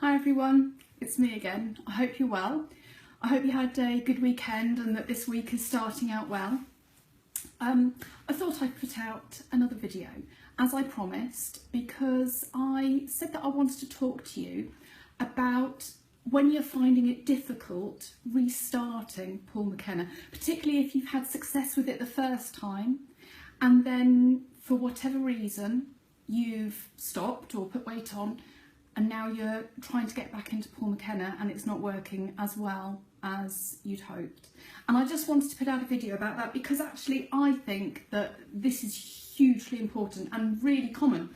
Hi everyone, it's me again. I hope you're well. I hope you had a good weekend and that this week is starting out well. I thought I'd put out another video as I promised, because I said that I wanted to talk to you about when you're finding it difficult restarting Paul McKenna, particularly if you've had success with it the first time and then for whatever reason you've stopped or put weight on and now you're trying to get back into Paul McKenna and it's not working as well as you'd hoped. And I just wanted to put out a video about that because actually I think that this is hugely important and really common.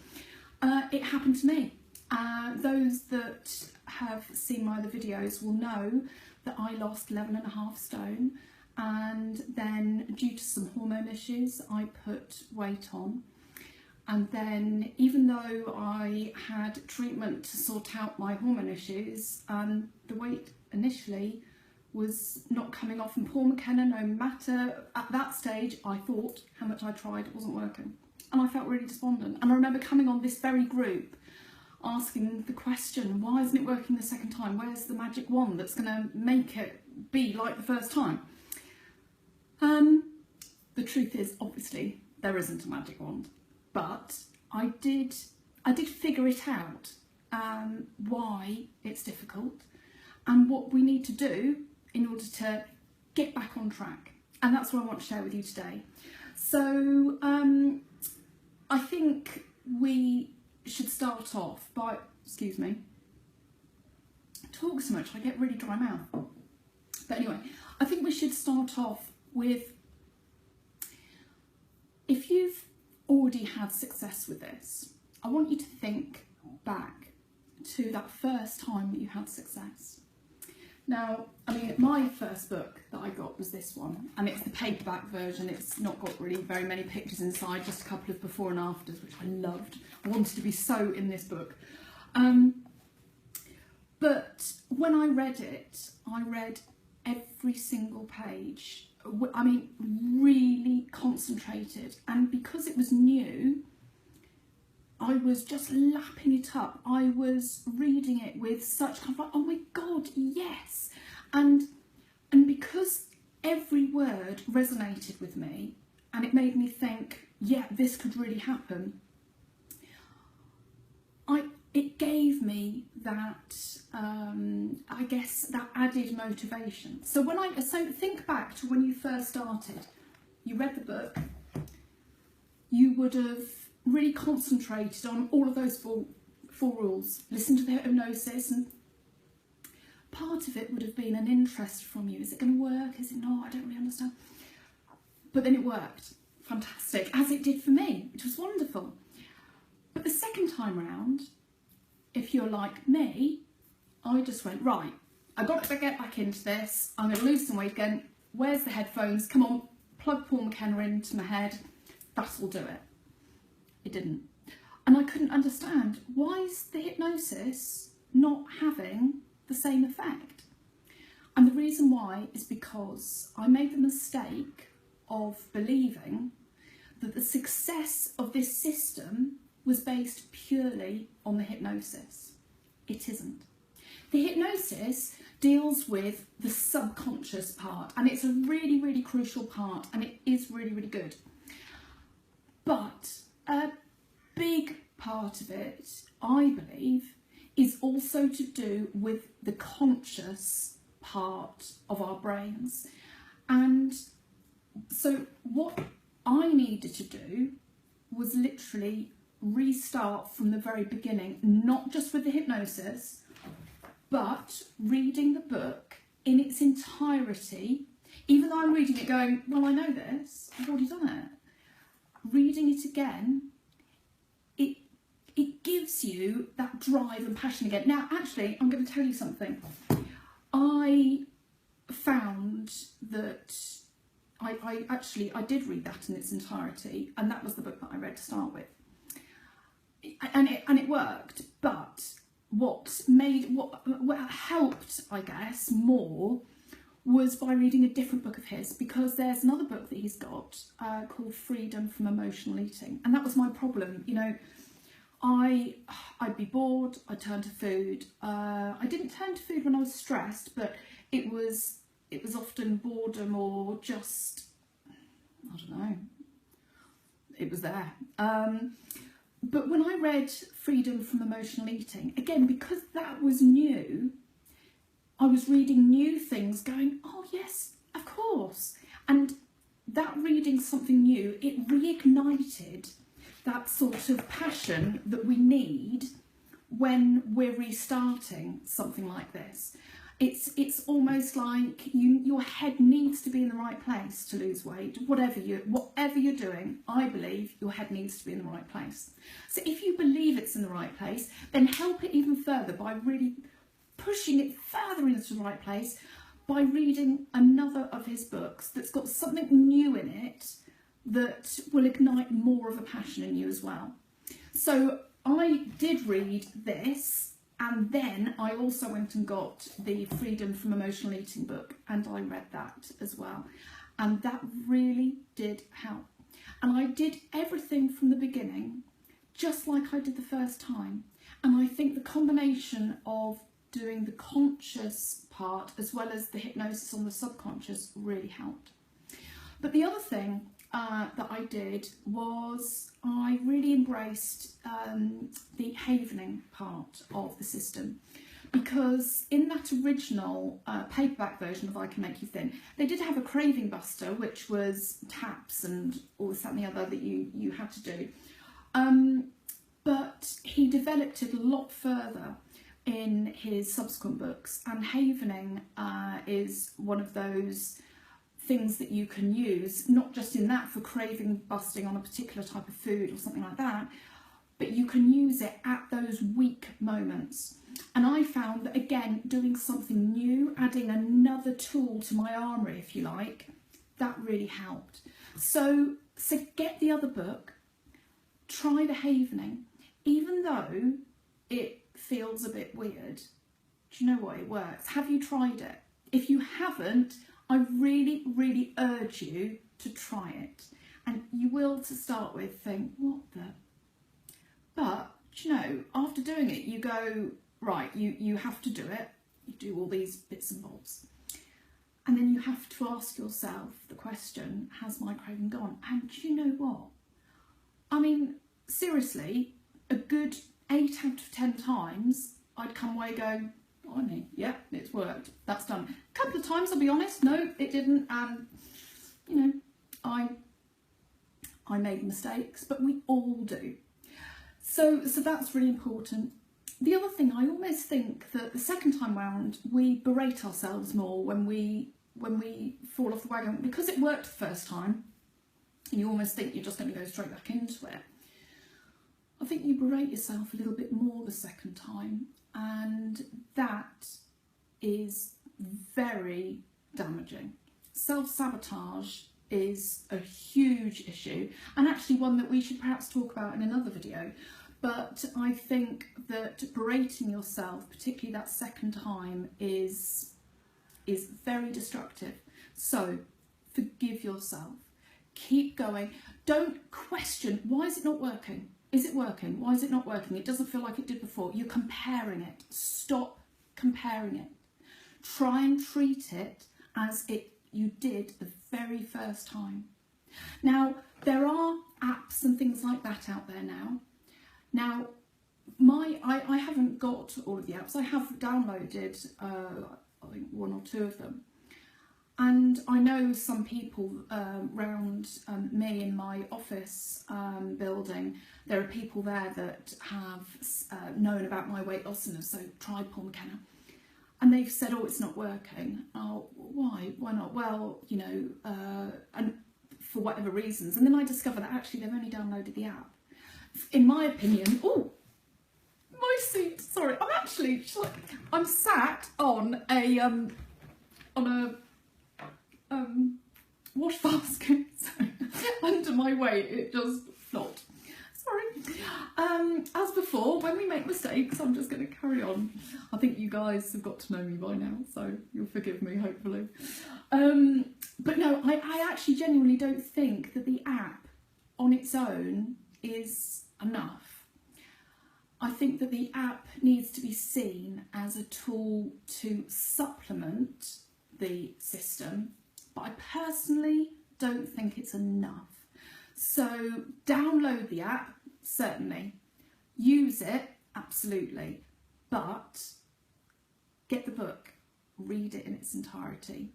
It happened to me. Those that have seen my other videos will know that I lost 11.5 stone, and then due to some hormone issues I put weight on. And then, even though I had treatment to sort out my hormone issues, the weight initially was not coming off. And Paul McKenna, no matter at that stage, I thought how much I tried, it wasn't working. And I felt really despondent. And I remember coming on this very group asking the question, why isn't it working the second time? Where's the magic wand that's going to make it be like the first time? The truth is, obviously, there isn't a magic wand. But I did figure it out, why it's difficult and what we need to do in order to get back on track. And that's what I want to share with you today. So I think we should start off by, excuse me, talk so much I get really dry mouth. But anyway, I think we should start off with, if you've already had success with this, I want you to think back to that first time that you had success. Now, I mean, my first book that I got was this one, and it's the paperback version. It's not got really very many pictures inside, just a couple of before and afters, which I loved. I wanted to be so in this book. But when I read it, I read every single page. I mean, really concentrated, and because it was new, I was just lapping it up. I was reading it with such kind of like, oh my God, yes. And because every word resonated with me and it made me think, yeah, this could really happen, it gave me that, I guess, that added motivation. So so think back to when you first started. You read the book, you would have really concentrated on all of those four rules, listened to the hypnosis, and part of it would have been an interest from you. Is it going to work? Is it not? I don't really understand. But then it worked. Fantastic. As it did for me, which was wonderful. But the second time round, if you're like me, I just went, right, I've got to get back into this. I'm going to lose some weight again. Where's the headphones? Come on, plug Paul McKenna into my head. That'll do it. It didn't. And I couldn't understand, why is the hypnosis not having the same effect? And the reason why is because I made the mistake of believing that the success of this system was based purely on the hypnosis. It isn't. The hypnosis deals with the subconscious part, and it's a really, really crucial part, and it is really, really good. But a big part of it, I believe, is also to do with the conscious part of our brains. And so what I needed to do was literally restart from the very beginning, not just with the hypnosis, but reading the book in its entirety. Even though I'm reading it going, well, I know this, I've already done it. Reading it again, it gives you that drive and passion again. Now, actually, I'm going to tell you something. I found that I did read that in its entirety, and that was the book that I read to start with. And it worked, but what helped, I guess, more was by reading a different book of his, because there's another book that he's got called Freedom from Emotional Eating. And that was my problem. You know, I'd be bored, I'd turn to food. I didn't turn to food when I was stressed, but it was often boredom or just, I don't know, it was there. But when I read Freedom from Emotional Eating, again, because that was new, I was reading new things going, oh yes, of course. And that reading something new, it reignited that sort of passion that we need when we're restarting something like this. It's almost like your head needs to be in the right place to lose weight. Whatever you're doing, I believe your head needs to be in the right place. So if you believe it's in the right place, then help it even further by really pushing it further into the right place by reading another of his books that's got something new in it that will ignite more of a passion in you as well. So I did read this, and then I also went and got the Freedom from Emotional Eating book, and I read that as well. And that really did help. And I did everything from the beginning, just like I did the first time. And I think the combination of doing the conscious part as well as the hypnosis on the subconscious really helped. But the other thing that I did was I really embraced the havening part of the system, because in that original paperback version of I Can Make You Thin, they did have a craving buster, which was taps and all this, that and the other that you had to do. But he developed it a lot further in his subsequent books, and havening is one of those things that you can use, not just in that for craving busting on a particular type of food or something like that, but you can use it at those weak moments. And I found that, again, doing something new, adding another tool to my armoury, if you like, that really helped. So get the other book, try the havening, even though it feels a bit weird. Do you know what? It works. Have you tried it? If you haven't, I really, really urge you to try it. And you will, to start with, think, what the? But, you know, after doing it, you go, right, you have to do it. You do all these bits and bobs. And then you have to ask yourself the question, has my craving gone? And do you know what? I mean, seriously, a good 8 out of 10 times, I'd come away going, blimey, yeah, it's worked, that's done. A couple of times, I'll be honest, no, it didn't, and, you know, I made mistakes, but we all do. So that's really important. The other thing, I almost think that the second time round, we berate ourselves more when we fall off the wagon, because it worked the first time, and you almost think you're just going to go straight back into it. I think you berate yourself a little bit more the second time, and that is very damaging. Self-sabotage is a huge issue, and actually one that we should perhaps talk about in another video. But I think that berating yourself, particularly that second time, is very destructive. So forgive yourself, keep going, don't question, why is it not working? Is it working? Why is it not working? It doesn't feel like it did before. You're comparing it. Stop comparing it. Try and treat it as you did the very first time. Now, there are apps and things like that out there now. Now, I haven't got all of the apps. I have downloaded, I think 1 or 2 of them. And I know some people around me in my office building, there are people there that have known about my weight loss and have so tried Paul McKenna. And they've said, oh, it's not working. Oh, why? Why not? Well, you know, and for whatever reasons. And then I discovered that actually they've only downloaded the app. In my opinion, oh, my seat, sorry, I'm sat on a wash basket, so under my weight it just flopped. Sorry. As before, when we make mistakes, I'm just going to carry on. I think you guys have got to know me by now, so you'll forgive me, hopefully. But no, I actually genuinely don't think that the app on its own is enough. I think that the app needs to be seen as a tool to supplement the system, but I personally don't think it's enough. So download the app, certainly. Use it, absolutely. But get the book, read it in its entirety,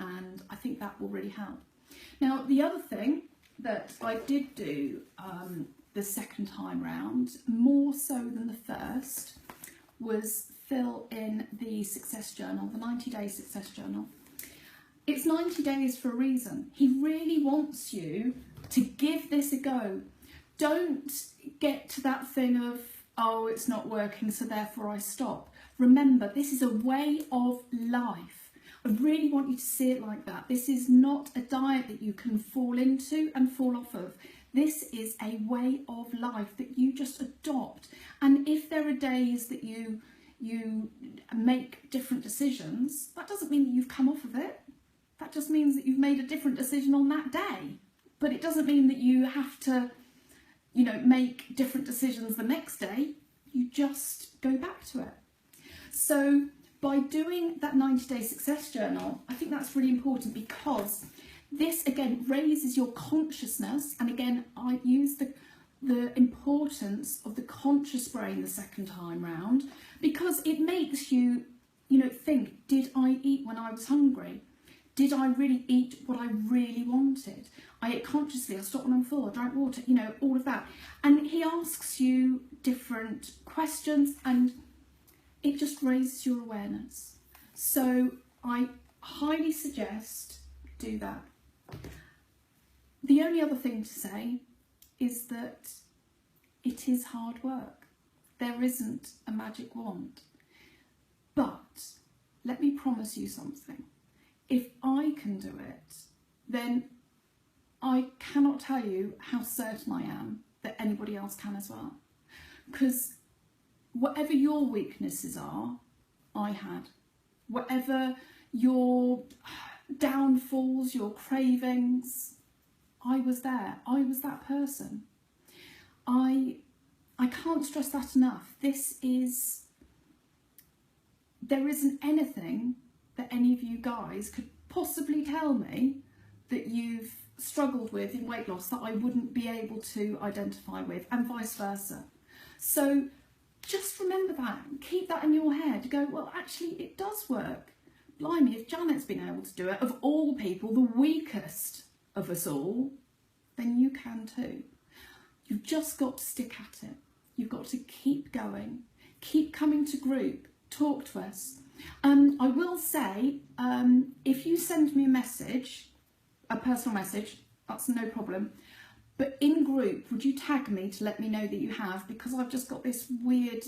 and I think that will really help. Now, the other thing that I did do the second time round, more so than the first, was fill in the success journal, the 90-day success journal. It's 90 days for a reason. He really wants you to give this a go. Don't get to that thing of, oh, it's not working, so therefore I stop. Remember, this is a way of life. I really want you to see it like that. This is not a diet that you can fall into and fall off of. This is a way of life that you just adopt. And if there are days that you make different decisions, that doesn't mean that you've come off of it. That just means that you've made a different decision on that day. But it doesn't mean that you have to, you know, make different decisions the next day. You just go back to it. So by doing that 90-day success journal, I think that's really important, because this again raises your consciousness. And again, I use the importance of the conscious brain the second time round, because it makes you, you know, think, did I eat when I was hungry? Did I really eat what I really wanted? I ate consciously, I stopped when I'm full, I drank water, you know, all of that. And he asks you different questions and it just raises your awareness. So I highly suggest do that. The only other thing to say is that it is hard work. There isn't a magic wand. But let me promise you something. If I can do it, then I cannot tell you how certain I am that anybody else can as well. Because whatever your weaknesses are, I had. Whatever your downfalls, your cravings, I was there. I was that person. I can't stress that enough. There isn't anything that any of you guys could possibly tell me that you've struggled with in weight loss that I wouldn't be able to identify with, and vice versa. So just remember that, keep that in your head. Go, well, actually it does work. Blimey, if Janet's been able to do it, of all people, the weakest of us all, then you can too. You've just got to stick at it. You've got to keep going, keep coming to group, talk to us. I will say, if you send me a message, a personal message, that's no problem. But in group, would you tag me to let me know that you have? Because I've just got this weird,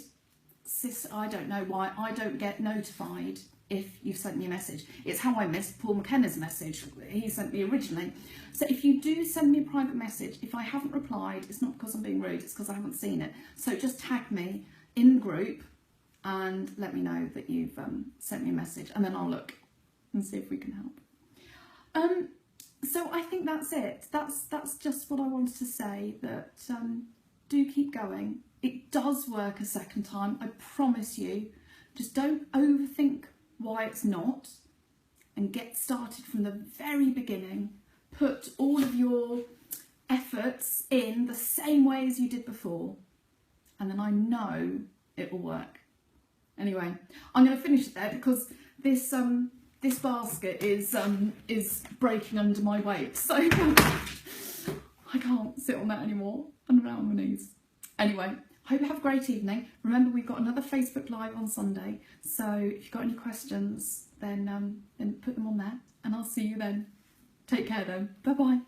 I don't know why, I don't get notified if you've sent me a message. It's how I missed Paul McKenna's message. He sent me originally. So if you do send me a private message, if I haven't replied, it's not because I'm being rude, it's because I haven't seen it. So just tag me in group and let me know that you've sent me a message, and then I'll look and see if we can help. So I think that's it. That's just what I wanted to say, that do keep going. It does work a second time, I promise you. Just don't overthink why it's not, and get started from the very beginning. Put all of your efforts in the same way as you did before, and then I know it will work. Anyway, I'm going to finish it there because this basket is breaking under my weight, so I can't sit on that anymore. I'm down on my knees. Anyway, hope you have a great evening. Remember, we've got another Facebook Live on Sunday, so if you've got any questions, then put them on there, and I'll see you then. Take care then. Bye bye.